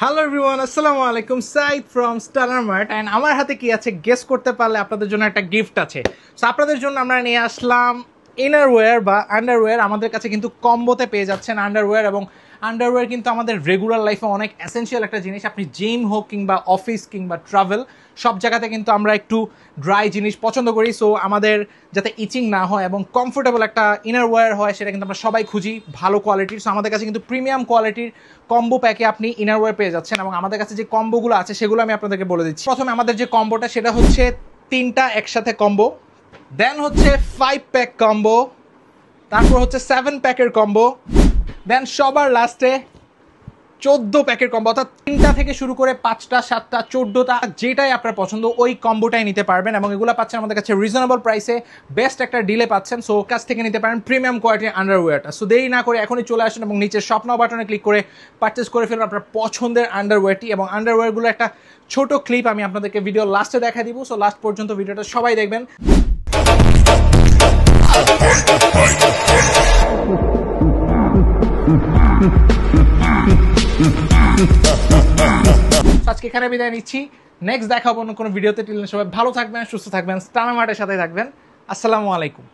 Hello everyone, আসসালামু আলাইকুম। Saeed from Star Mart and আমার হাতে কি আছে গেস করতে পারলে আপনাদের জন্য একটা গিফট আছে। সো আপনাদের জন্য আমরা নিয়ে আসলাম ইনারওয়্যার বা আন্ডারওয়্যার। আমাদের কাছে কিন্তু কম্বোতে পেয়ে যাচ্ছেন আন্ডারওয়্যার, এবং আন্ডারওয়্যার কিন্তু আমাদের রেগুলার লাইফে অনেক এসেনশিয়াল একটা জিনিস। আপনি জিম হোক কিংবা অফিস কিংবা ট্রাভেল, সব জায়গাতে কিন্তু আমরা একটু ড্রাই জিনিস পছন্দ করি। সো আমাদের যাতে ইচিং না হয় এবং কমফোর্টেবল একটা ইনারওয়্যার হয়, সেটা কিন্তু আমরা সবাই খুঁজি ভালো কোয়ালিটির। সো আমাদের কাছে কিন্তু প্রিমিয়াম কোয়ালিটির কম্বো প্যাকে আপনি ইনারওয়্যার পেয়ে যাচ্ছেন, এবং আমাদের কাছে যে কম্বোগুলো আছে সেগুলো আমি আপনাদেরকে বলে দিচ্ছি। প্রথমে আমাদের যে কম্বোটা সেটা হচ্ছে 3টা একসাথে কম্বো, দেন হচ্ছে 5 প্যাক কম্বো, তারপর হচ্ছে 7 প্যাকের কম্বো, দেন সবার লাস্টে 14 প্যাকের কম্বো। অর্থাৎ 3টা থেকে শুরু করে 5টা 7টা 14টা যেটাই আপনার পছন্দ ওই কম্বোটাই নিতে পারবেন, এবং এগুলো পাচ্ছেন আমাদের কাছে রিজনেবল প্রাইসে, বেস্ট একটা ডিলে পাচ্ছেন। সো কাছ থেকে নিতে পারেন প্রিমিয়াম কোয়ালিটির আন্ডারওয়্যারটা। সো দেরি না করে এখনই চলে আসুন এবং নিচের শপ নাও বাটনে ক্লিক করে পারচেস করে ফেলুন আপনার পছন্দের আন্ডারওয়্যারটি। এবং আন্ডারওয়্যারগুলো একটা ছোট ক্লিপ আমি আপনাদেরকে ভিডিও লাস্টে দেখা দিব। সো লাস্ট পর্যন্ত ভিডিওটা সবাই দেখবেন। আজকে এখানে বিদায় নিচ্ছি, নেক্সট দেখা হবে অন্য কোনো ভিডিওতে। সবাই ভালো থাকবেন, সুস্থ থাকবেন, স্টার মার্টের সাথে থাকবেন। আসসালামু আলাইকুম।